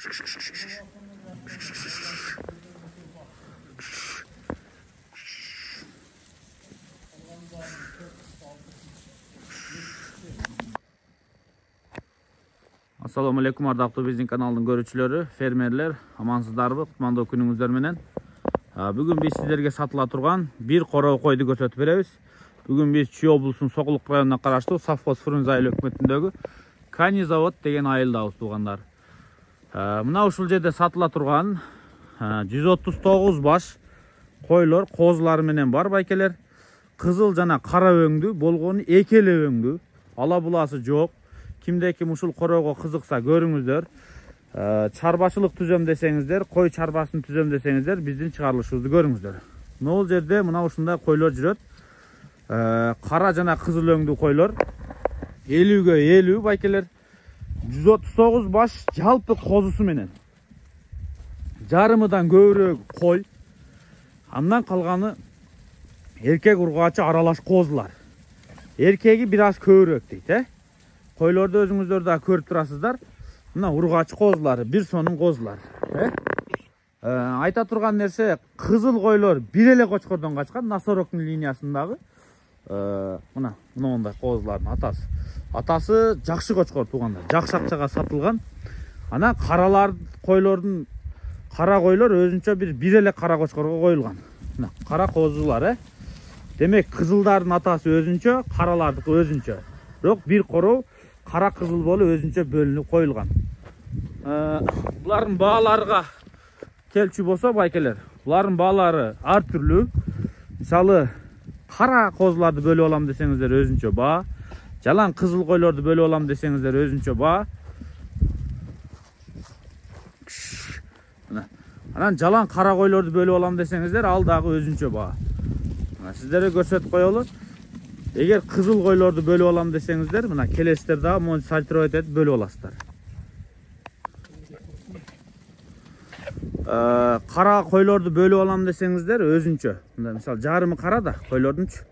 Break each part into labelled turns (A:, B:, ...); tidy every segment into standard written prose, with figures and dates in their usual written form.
A: Assalamu alaikum ardактуу биздин каналдын көрүүчүлөрү, фермерлер, амансыздарбы? Кутмандуу күнүңүздөр менен. Бүгүн биз сиздерге сатыла турган бир короо койду көрсөтүп беребиз. Бүгүн биз Чүй облусунун Сокулук районуна караштуу Совхоз Фрунзе айыл өкмөтүндөгү Кани завод деген айылдабыз туугандар. Мына ушул жерде сатыла турган 139 баш койлор, козулар менен бар байкелер. Кызыл жана кара өңдүү болгону эки эле өңдүү. Ала буласы жок. Kimde kim ушул короого кызыкса көрүңүздөр. Чарбачылык түзөм десеңиздер, кой чарбасын түзөм десеңиздер, биздин чыгарылышыбызды көрүңүздөр. Могул жерде мына ушундай койлор жүрөт. Кара жана кызыл өңдүү койлор 50ге 50 байкелер. 139 баш жалпы козусу менен. Жарымыдан көбүрөөк кой. Андан калганы эркек ургаачы аралаш козулар. Эркеги бир аз көбүрөөк дейт, Койлорду өзүңүздөр да көрүп турасыздар. Мына ургаачы козулары, бир сонун козулар. Айта турган нерсе, кызыл койлор бир эле кочкордон качкан, носорогдун линиясындагы. Мына мондай козулардын атасы. Атасы жакшы кочкор туугандар, жакшы акчага сатылган. Анан каралар койлордун кара койлор өзүнчө бир эле кара кочкорго коюлган. Мына кара козулар, Демек кызылдардын атасы өзүнчө, каралардыкы өзүнчө. Бирок бир короо кара кызыл болуп өзүнчө бөлүнүп коюлган. Булардын бааларга келчү болсо байкелер, булардын баалары ар түрлүү. Мисалы, кара козуларды бөлүп алам десеңиздер өзүнчө баа, жалаң кызыл койлорду бөлүп алам десеңиздер өзүнчө баа. Анан жалаң кара койлорду бөлүп алам десеңиздер ал дагы өзүнчө баа. Сиздерге көрсөтүп коелу. Эгер кызыл койлорду бөлүп алам десеңиздер, мына келесиздер дагы монтип сальтировать этип бөлүп аласыздар. Кара койлорду бөлүп алам десеңиздер өзүнчө. Мында мисалы жарымы кара да койлордунчу.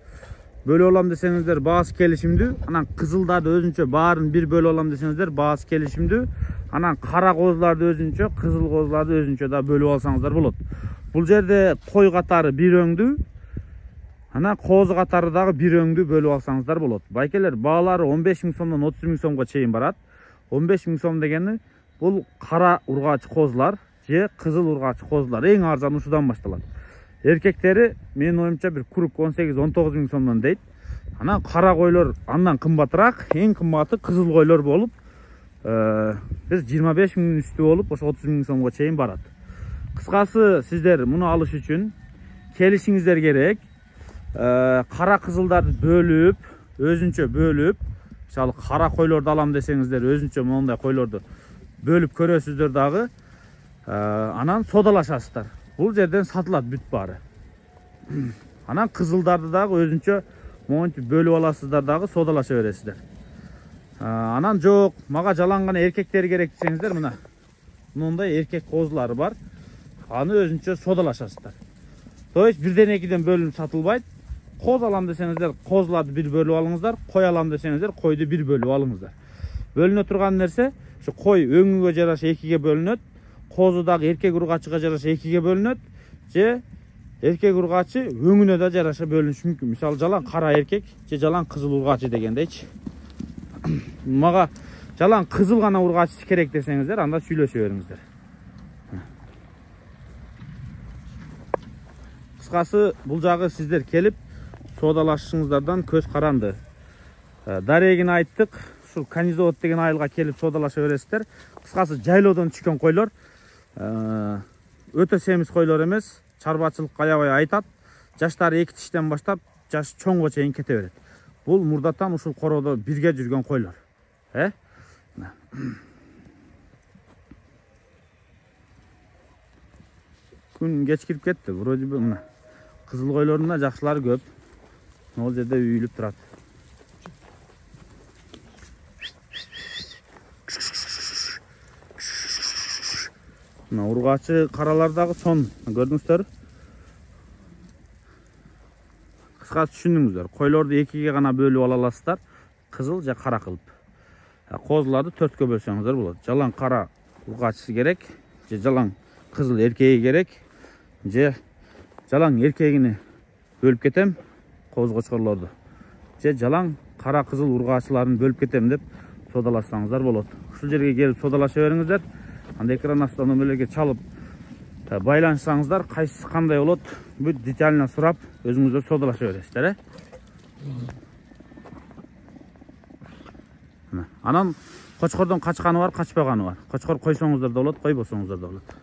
A: Бөлүп алам десеңиздер баасы келишимдүү. Анан кызылдарды өзүнчө баарын бир бөлүп алам десеңиздер баасы келишимдүү. Анан кара козуларды өзүнчө, кызыл козуларды өзүнчө да бөлүп алсаңыздар болот. Бул жерде кой катары бир өңдүү. Анан козу катары дагы бир өңдүү бөлүп алсаңыздар болот. Байкелер баалары 15 000 сомдон 30 000 сомго чейин барат. 15 000 сом дегени бул кара ургаачы козулар же кызыл ургаачы козулар. Эң арзан ушудан башталат. Эркектери менин оюмча бир курук 18-19 000 сомдон дейт. Анан кара койлор андан кымбатыраак, эң кымбаты кызыл койлор болуп, биз 25 000 үстү болуп, ошо 30 000 сомго чейин барат. Кыскасы, сиздер муну алыш үчүн келишиңиздер керек. Кара кызылдарды бөлүп, өзүнчө бөлүп, мисалы кара койлорду алам десеңиздер, өзүнчө мондай койлорду бөлүп көрөсүздөр дагы. Анан содалашасыздар. Бул жерден сатылат бүт баары. Анан кызылдарды дагы өзүнчө монтип бөлүп аласыздар дагы, содалаша бересиздер. Анан жок, мага жалаң гана эркектер керек десеңиздер, мына мондай эркек козулары бар. Аны өзүнчө содалашасыздар. То есть бирден экиден бөлүнүп сатылбайт. Коз алам десеңиздер, козуларды бир бөлүп алыңыздар, кой алам десеңиздер, койду бир бөлүп алыңыздар. Бөлүнө турган нерсе, ушу кой өңүгө жараша экиге бөлүнөт, козу дагы эркек ургаачыга жараша экиге бөлүнөт, же эркек ургаачы өңүнө да жараша бөлүнүшү мүмкүн. Мисалы жалаң кара эркек же жалаң кызыл ургаачы дегендейчи. Мага жалаң кызыл гана ургаачысы керек десеңиздер, анда сүйлөшө бериңиздер. Кыскасы, бул жагы сиздер келип содалашышыңыздардан көз каранды. Дарегин айттык, ушул Кани завод деген айылга келип содалаша бересиздер. Кыскасы, жайлоодон түшкөн койлор өтө семиз койлор эмес, чарбачылыкка аябай айтат. Жаштары 2 тиштен баштап жаш чоңго чейин кете берет. Бул мурдатан ушул короодо бирге жүргөн койлор. Күн кечкирип кетти. Вроде бы мына кызыл койлордун да жакшылары көп. Могул жерде үйүлүп турат. Мына ургаачы каралар дагы сон, көрдүңүздөр. Кыскасы түшүндүңүздөр. Койлорду экиге гана бөлүп ала аласыздар. Кызыл же кара кылып. Козуларды 4кө бөлсөңүздөр болот. Жалаң кара ургачысы керек, же жалаң кызыл эркеги керек, же жалаң эркегини бөлүп кетем коз кочкорлорду, же жалаң кара кызыл ургачыларын бөлүп кетем деп содалашсаңыздар болот. Ушул жерге келип содалаша бериңиздер. Анда экран астында нөмөрлөргө чалып байланышсаңыздар, кайсысы кандай болот, бүт детально сурап өзүңүздөр содалаша бересиздер, Анан кочкордон качканы бар, качпаганы бар. Кочкор койсоңуздар да болот, койбосоңуздар да болот.